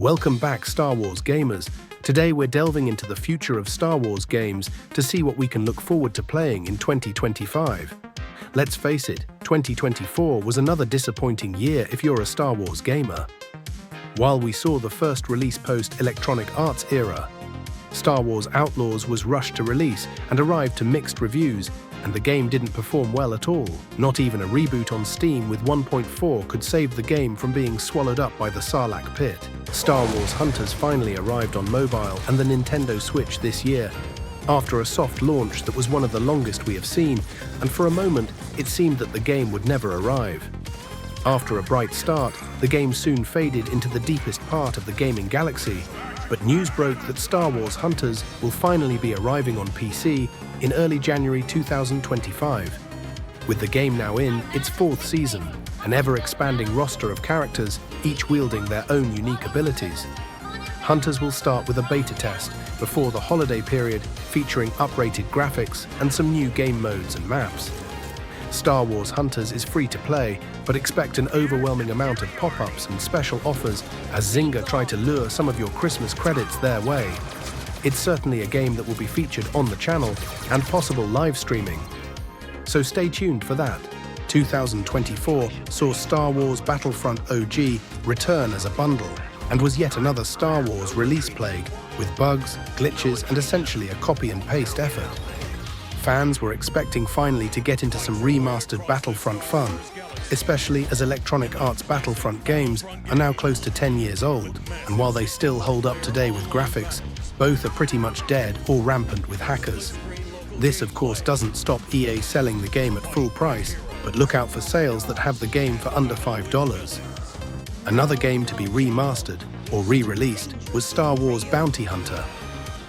Welcome back, Star Wars gamers. Today we're delving into the future of Star Wars games to see what we can look forward to playing in 2025. Let's face it, 2024 was another disappointing year if you're a Star Wars gamer. While we saw the first release post-Electronic Arts era, Star Wars Outlaws was rushed to release and arrived to mixed reviews, and the game didn't perform well at all. Not even a reboot on Steam with 1.4 could save the game from being swallowed up by the Sarlacc pit. Star Wars Hunters finally arrived on mobile and the Nintendo Switch this year, after a soft launch that was one of the longest we have seen, and for a moment it seemed that the game would never arrive. After a bright start, the game soon faded into the deepest part of the gaming galaxy, but news broke that Star Wars Hunters will finally be arriving on PC in early January 2025. With the game now in its fourth season, an ever-expanding roster of characters, each wielding their own unique abilities. Hunters will start with a beta test before the holiday period, featuring uprated graphics and some new game modes and maps. Star Wars Hunters is free to play, but expect an overwhelming amount of pop-ups and special offers as Zynga try to lure some of your Christmas credits their way. It's certainly a game that will be featured on the channel and possible live streaming, so stay tuned for that. 2024 saw Star Wars Battlefront OG return as a bundle, and was yet another Star Wars release plague, with bugs, glitches, and essentially a copy-and-paste effort. Fans were expecting finally to get into some remastered Battlefront fun, especially as Electronic Arts Battlefront games are now close to 10 years old, and while they still hold up today with graphics, both are pretty much dead or rampant with hackers. This, of course, doesn't stop EA selling the game at full price, but look out for sales that have the game for under $5. Another game to be remastered or re-released was Star Wars Bounty Hunter.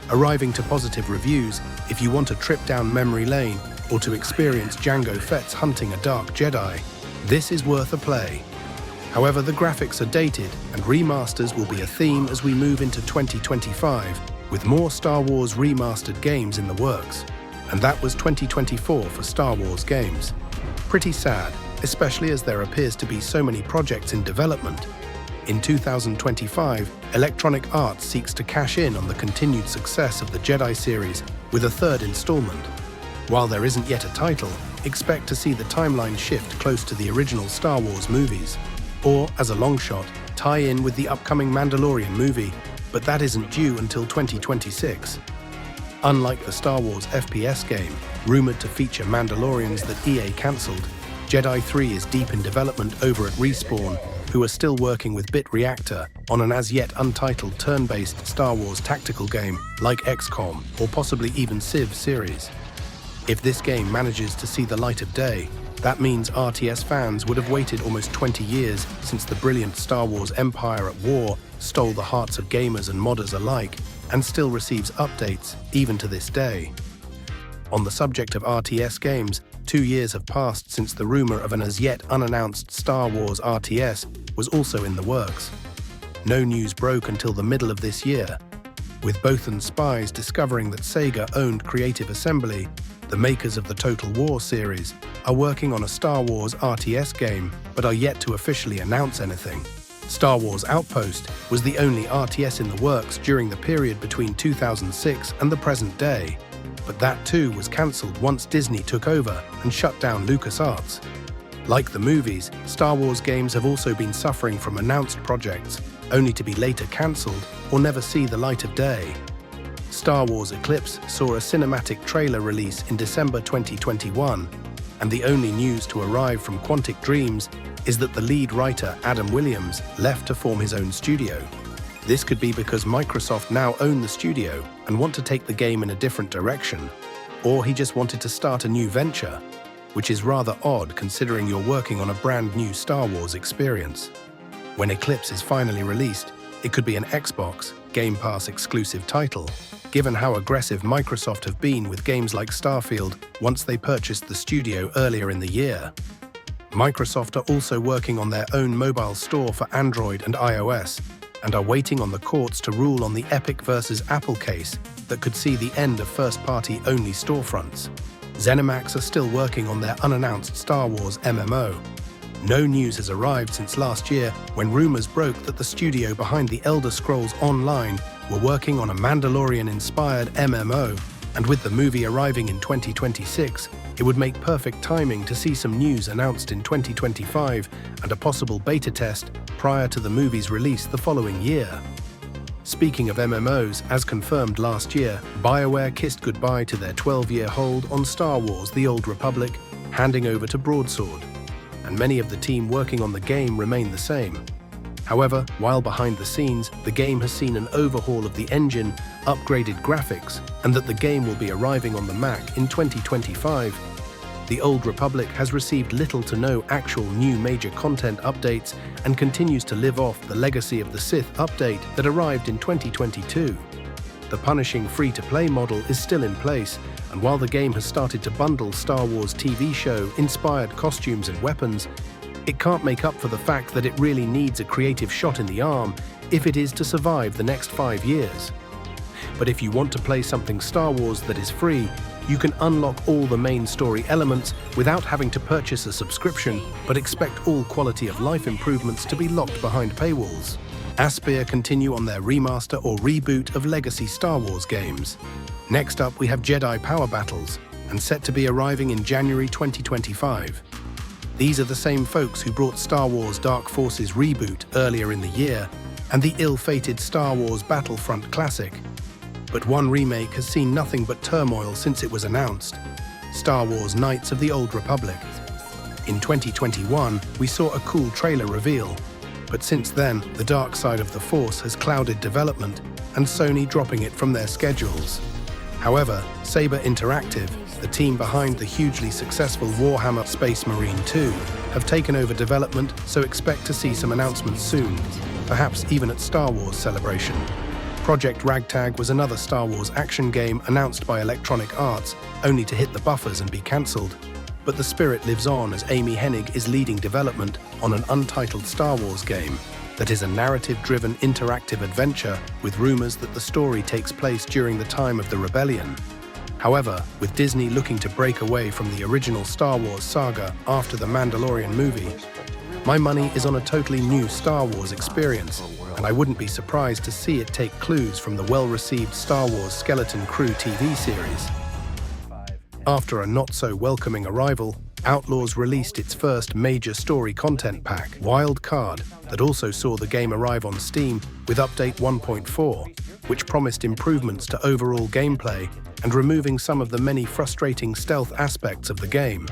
Arriving to positive reviews, if you want a trip down memory lane or to experience Jango Fett's hunting a dark Jedi, this is worth a play. However, the graphics are dated and remasters will be a theme as we move into 2025, with more Star Wars remastered games in the works. And that was 2024 for Star Wars games. Pretty sad, especially as there appears to be so many projects in development. In 2025, Electronic Arts seeks to cash in on the continued success of the Jedi series with a third installment. While there isn't yet a title, expect to see the timeline shift close to the original Star Wars movies, or, as a long shot, tie in with the upcoming Mandalorian movie, but that isn't due until 2026. Unlike the Star Wars FPS game, rumored to feature Mandalorians that EA cancelled, Jedi 3 is deep in development over at Respawn, who are still working with Bitreactor on an as-yet untitled turn-based Star Wars tactical game like XCOM or possibly even Civ series. If this game manages to see the light of day, that means RTS fans would have waited almost 20 years since the brilliant Star Wars Empire at War stole the hearts of gamers and modders alike, and still receives updates even to this day. On the subject of RTS games, 2 years have passed since the rumor of an as-yet unannounced Star Wars RTS was also in the works. No news broke until the middle of this year, with Bothan spies discovering that Sega owned Creative Assembly, the makers of the Total War series, are working on a Star Wars RTS game but are yet to officially announce anything. Star Wars Outpost was the only RTS in the works during the period between 2006 and the present day, but that too was cancelled once Disney took over and shut down LucasArts. Like the movies, Star Wars games have also been suffering from announced projects, only to be later cancelled or never see the light of day. Star Wars Eclipse saw a cinematic trailer release in December 2021, and the only news to arrive from Quantic Dreams is that the lead writer, Adam Williams, left to form his own studio. This could be because Microsoft now own the studio and want to take the game in a different direction, or he just wanted to start a new venture, which is rather odd considering you're working on a brand new Star Wars experience. When Eclipse is finally released, it could be an Xbox Game Pass exclusive title, given how aggressive Microsoft have been with games like Starfield once they purchased the studio earlier in the year. Microsoft are also working on their own mobile store for Android and iOS, and are waiting on the courts to rule on the Epic versus Apple case that could see the end of first-party only storefronts. ZeniMax are still working on their unannounced Star Wars MMO, No news has arrived since last year when rumors broke that the studio behind The Elder Scrolls Online were working on a Mandalorian-inspired MMO, and with the movie arriving in 2026, it would make perfect timing to see some news announced in 2025 and a possible beta test prior to the movie's release the following year. Speaking of MMOs, as confirmed last year, BioWare kissed goodbye to their 12-year hold on Star Wars: The Old Republic, handing over to Broadsword, and many of the team working on the game remain the same. However, while behind the scenes, the game has seen an overhaul of the engine, upgraded graphics, and that the game will be arriving on the Mac in 2025. The Old Republic has received little to no actual new major content updates and continues to live off the legacy of the Sith update that arrived in 2022. The punishing free-to-play model is still in place, and while the game has started to bundle Star Wars TV show-inspired costumes and weapons, it can't make up for the fact that it really needs a creative shot in the arm if it is to survive the next 5 years. But if you want to play something Star Wars that is free, you can unlock all the main story elements without having to purchase a subscription, but expect all quality of life improvements to be locked behind paywalls. Aspyr continue on their remaster or reboot of legacy Star Wars games. Next up, we have Jedi Power Battles, and set to be arriving in January 2025. These are the same folks who brought Star Wars Dark Forces reboot earlier in the year, and the ill-fated Star Wars Battlefront classic. But one remake has seen nothing but turmoil since it was announced: Star Wars Knights of the Old Republic. In 2021, we saw a cool trailer reveal, but since then, the dark side of the Force has clouded development, and Sony dropping it from their schedules. However, Saber Interactive, the team behind the hugely successful Warhammer Space Marine 2, have taken over development, so expect to see some announcements soon, perhaps even at Star Wars Celebration. Project Ragtag was another Star Wars action game announced by Electronic Arts, only to hit the buffers and be cancelled. But the spirit lives on as Amy Hennig is leading development on an untitled Star Wars game that is a narrative-driven interactive adventure with rumors that the story takes place during the time of the Rebellion. However, with Disney looking to break away from the original Star Wars saga after the Mandalorian movie, my money is on a totally new Star Wars experience, and I wouldn't be surprised to see it take clues from the well-received Star Wars Skeleton Crew TV series. After a not-so-welcoming arrival, Outlaws released its first major story content pack, Wild Card, that also saw the game arrive on Steam with Update 1.4, which promised improvements to overall gameplay and removing some of the many frustrating stealth aspects of the game.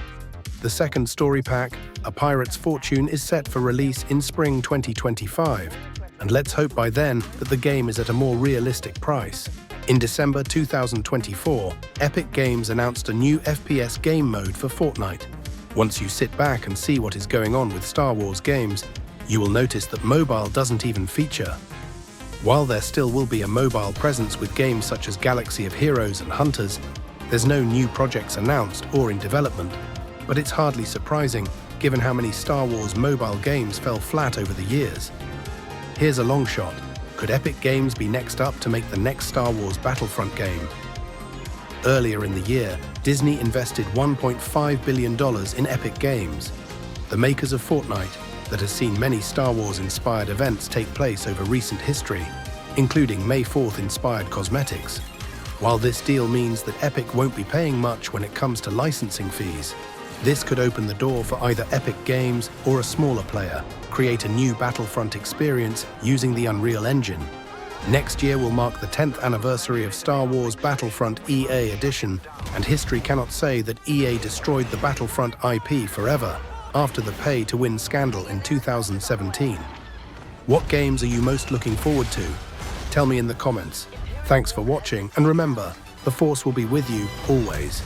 The second story pack, A Pirate's Fortune, is set for release in spring 2025, and let's hope by then that the game is at a more realistic price. In December 2024, Epic Games announced a new FPS game mode for Fortnite. Once you sit back and see what is going on with Star Wars games, you will notice that mobile doesn't even feature. While there still will be a mobile presence with games such as Galaxy of Heroes and Hunters, there's no new projects announced or in development. But it's hardly surprising, given how many Star Wars mobile games fell flat over the years. Here's a long shot. Could Epic Games be next up to make the next Star Wars Battlefront game? Earlier in the year, Disney invested $1.5 billion in Epic Games, the makers of Fortnite, that has seen many Star Wars-inspired events take place over recent history, including May 4th-inspired cosmetics. While this deal means that Epic won't be paying much when it comes to licensing fees, this could open the door for either Epic Games or a smaller player, create a new Battlefront experience using the Unreal Engine. Next year will mark the 10th anniversary of Star Wars Battlefront EA Edition, and history cannot say that EA destroyed the Battlefront IP forever after the pay-to-win scandal in 2017. What games are you most looking forward to? Tell me in the comments. Thanks for watching, and remember, the Force will be with you always.